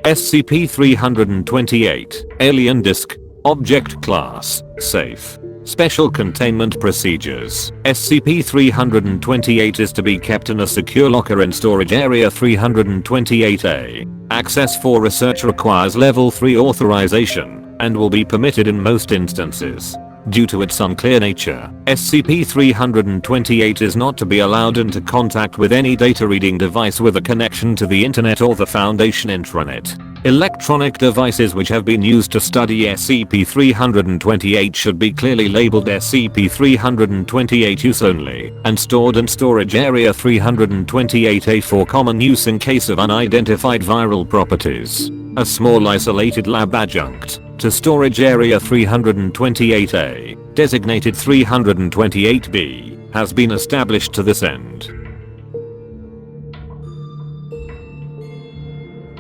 SCP-328, Alien Disk. Object Class, Safe. Special Containment Procedures. SCP-328 is to be kept in a secure locker in Storage Area 328A. Access for research requires Level 3 authorization, and will be permitted in most instances. Due to its unclear nature, SCP-328 is not to be allowed into contact with any data reading device with a connection to the internet or the Foundation intranet. Electronic devices which have been used to study SCP-328 should be clearly labeled SCP-328 use only and stored in Storage Area 328A for common use in case of unidentified viral properties. A small isolated lab adjunct to Storage Area 328A, designated 328B, has been established to this end.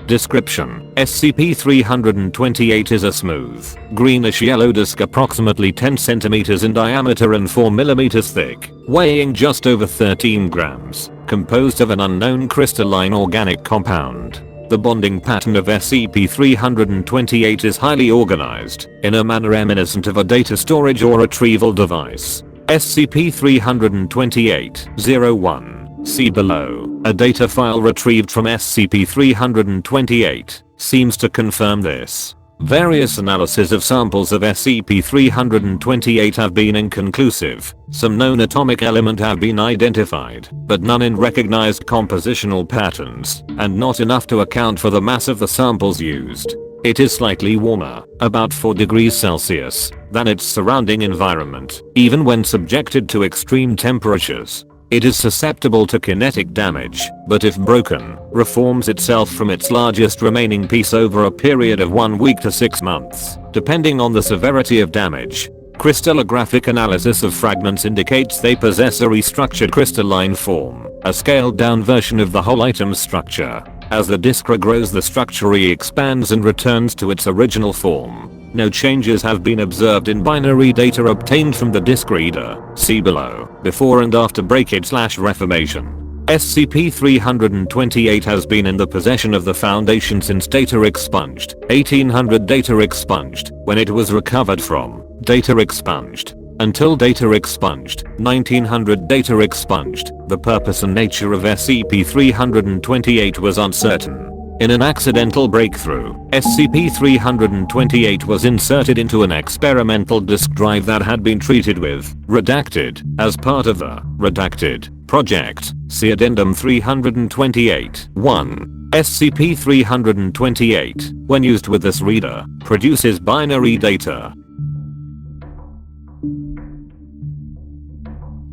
Description: SCP-328 is a smooth, greenish-yellow disk approximately 10 cm in diameter and 4 mm thick, weighing just over 13 grams, composed of an unknown crystalline organic compound. The bonding pattern of SCP-328 is highly organized, in a manner reminiscent of a data storage or retrieval device. SCP-328-01. See below. A data file retrieved from SCP-328 seems to confirm this. Various analyses of samples of SCP-328 have been inconclusive. Some known atomic elements have been identified, but none in recognized compositional patterns, and not enough to account for the mass of the samples used. It is slightly warmer, about 4 degrees Celsius, than its surrounding environment, even when subjected to extreme temperatures. It is susceptible to kinetic damage, but if broken, reforms itself from its largest remaining piece over a period of 1 week to 6 months, depending on the severity of damage. Crystallographic analysis of fragments indicates they possess a restructured crystalline form, a scaled-down version of the whole item's structure. As the disk regrows, the structure re-expands and returns to its original form. No changes have been observed in binary data obtained from the disk reader. See below. Before and after breakage/reformation. SCP-328 has been in the possession of the Foundation since data expunged. 1800 data expunged. When it was recovered from data expunged. Until data expunged. 1900 data expunged. The purpose and nature of SCP-328 was uncertain. In an accidental breakthrough, SCP-328 was inserted into an experimental disk drive that had been treated with redacted as part of the redacted project. See Addendum 328. 1. SCP-328, when used with this reader, produces binary data.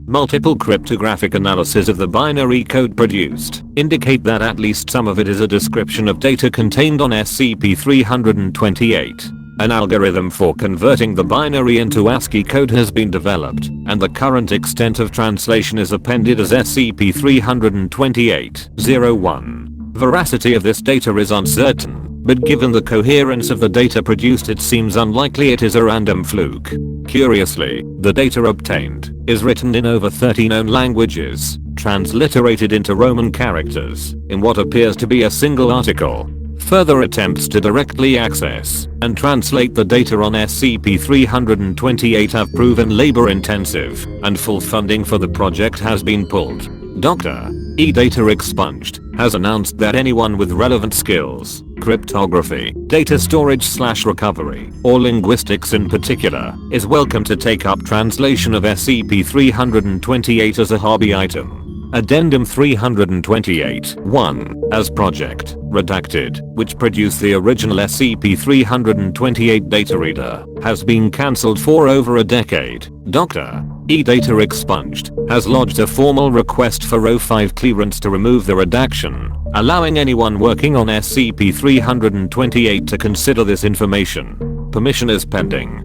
Multiple cryptographic analyses of the binary code produced indicate that at least some of it is a description of data contained on SCP-328. An algorithm for converting the binary into ASCII code has been developed, and the current extent of translation is appended as SCP-328-01. Veracity of this data is uncertain, but given the coherence of the data produced, it seems unlikely it is a random fluke. Curiously, the data obtained is written in over 30 known languages, transliterated into Roman characters, in what appears to be a single article. Further attempts to directly access and translate the data on SCP-328 have proven labor-intensive, and full funding for the project has been pulled. Dr. Data Expunged has announced that anyone with relevant skills, cryptography, data storage/recovery, or linguistics in particular, is welcome to take up translation of SCP-328 as a hobby item. Addendum 328. 1. As Project Redacted, which produced the original SCP-328 data reader, has been cancelled for over a decade. Dr. Data Expunged has lodged a formal request for O5 clearance to remove the redaction, allowing anyone working on SCP-328 to consider this information. Permission is pending.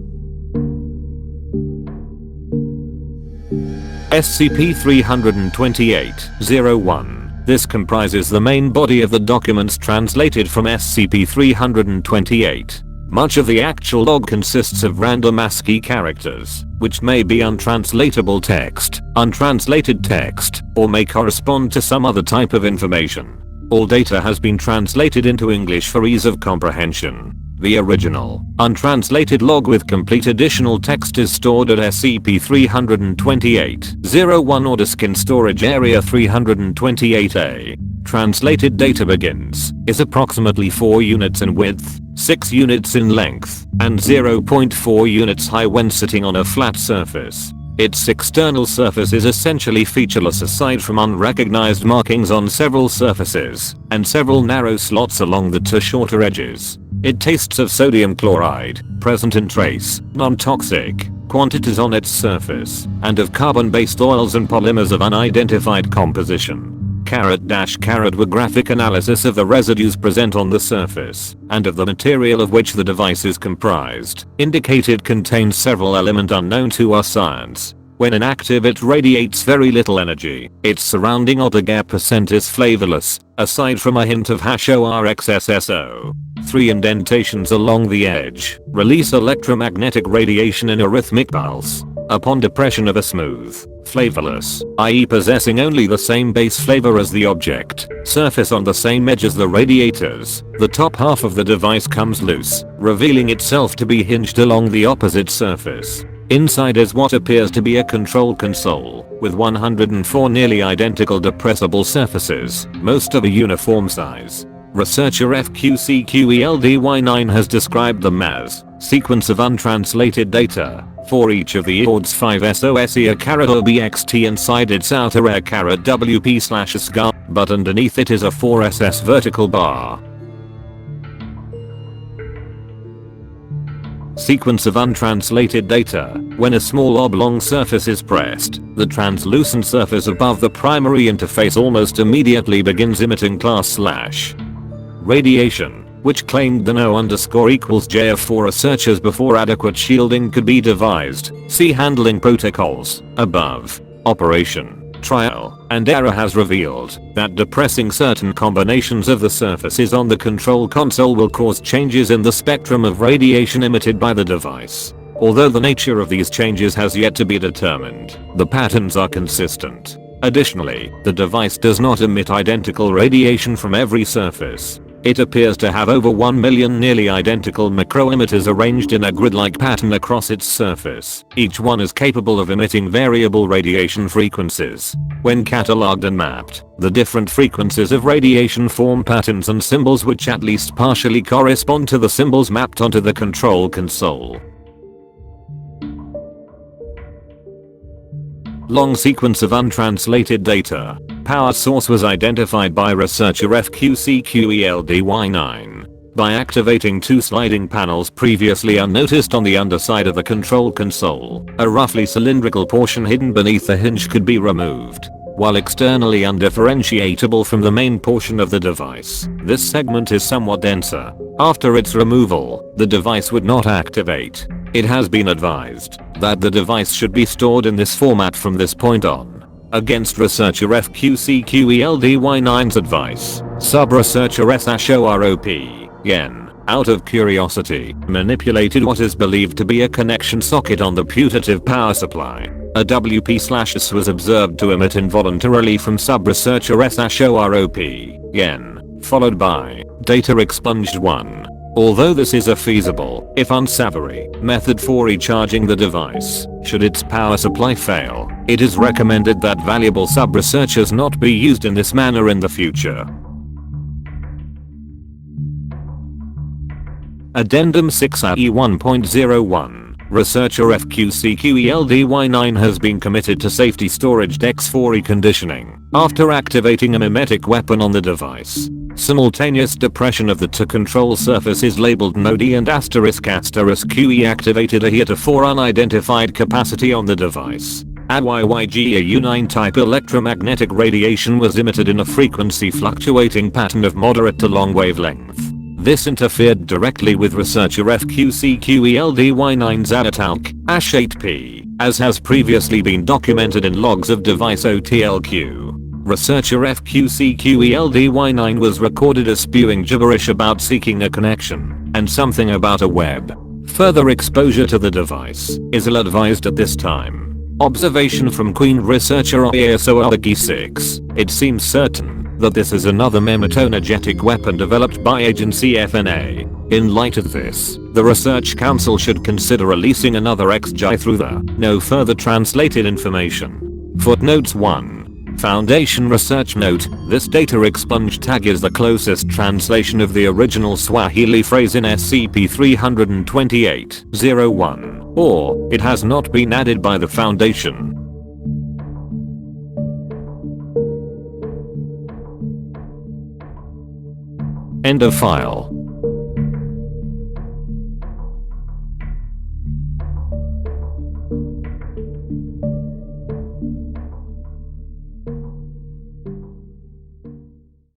SCP-328-01. This comprises the main body of the documents translated from SCP-328. Much of the actual log consists of random ASCII characters, which may be untranslatable text, untranslated text, or may correspond to some other type of information. All data has been translated into English for ease of comprehension. The original, untranslated log with complete additional text is stored at SCP-328-01 or disk in Storage Area 328A. Translated data begins, is approximately 4 units in width, 6 units in length, and 0.4 units high when sitting on a flat surface. Its external surface is essentially featureless aside from unrecognized markings on several surfaces, and several narrow slots along the two shorter edges. It tastes of sodium chloride, present in trace, non-toxic, quantities on its surface, and of carbon-based oils and polymers of unidentified composition. Were graphic analysis of the residues present on the surface, and of the material of which the device is comprised, indicated contains several elements unknown to our science. When inactive it radiates very little energy. Its surrounding outer percent is flavorless, aside from a hint of ORXSSO. 3 indentations along the edge release electromagnetic radiation in a rhythmic pulse. Upon depression of a smooth, flavorless, i.e. possessing only the same base flavor as the object, surface on the same edge as the radiators, the top half of the device comes loose, revealing itself to be hinged along the opposite surface. Inside is what appears to be a control console, with 104 nearly identical depressible surfaces, most of a uniform size. Researcher FQCQELDY9 has described them as sequence of untranslated data for each of the ORD's 5 SOSE_OBXT inside its outer WP/SCAR, but underneath it is a 4SS vertical bar. Sequence of untranslated data. When a small oblong surface is pressed, the translucent surface above the primary interface almost immediately begins emitting /radiation, which claimed the no_J for researchers before adequate shielding could be devised. See handling protocols above. Operation, trial, and error has revealed that depressing certain combinations of the surfaces on the control console will cause changes in the spectrum of radiation emitted by the device. Although the nature of these changes has yet to be determined, the patterns are consistent. Additionally, the device does not emit identical radiation from every surface. It appears to have over 1 million nearly identical microemitters arranged in a grid-like pattern across its surface. Each one is capable of emitting variable radiation frequencies. When catalogued and mapped, the different frequencies of radiation form patterns and symbols which at least partially correspond to the symbols mapped onto the control console. Long sequence of untranslated data. Power source was identified by researcher FQCQELDY9 by activating 2 sliding panels previously unnoticed on the underside of the control console. A roughly cylindrical portion hidden beneath the hinge could be removed, while externally undifferentiatable from the main portion of the device. This segment is somewhat denser. After its removal, the device would not activate. It has been advised that the device should be stored in this format from this point on. Against researcher FQCQELDY9's advice, sub-researcher SHOROP, Yen, out of curiosity, manipulated what is believed to be a connection socket on the putative power supply. A WP/S was observed to emit involuntarily from sub-researcher SHOROP, Yen, followed by data expunged 1. Although this is a feasible, if unsavory, method for recharging the device, should its power supply fail, it is recommended that valuable sub-researchers not be used in this manner in the future. Addendum 6-AE 1.01. Researcher FQCQELDY9 has been committed to safety storage decks for reconditioning after activating a mimetic weapon on the device. Simultaneous depression of the two control surfaces labeled NOD and *QE activated a heretofore unidentified capacity on the device. A YYGAU9 type electromagnetic radiation was emitted in a frequency fluctuating pattern of moderate to long wavelength. This interfered directly with researcher FQCQELDY9's Adatalk, ASH8P, as has previously been documented in logs of device OTLQ. Researcher FQCQELDY9 was recorded as spewing gibberish about seeking a connection, and something about a web. Further exposure to the device is ill-advised at this time. Observation from Queen Researcher IASO 6. It seems certain that this is another memeto-energetic weapon developed by Agency FNA. In light of this, the Research Council should consider releasing another XGI through the No Further Translated Information. Footnotes 1. Foundation Research Note: this data expunge tag is the closest translation of the original Swahili phrase in SCP-328-01, or it has not been added by the Foundation. End of file.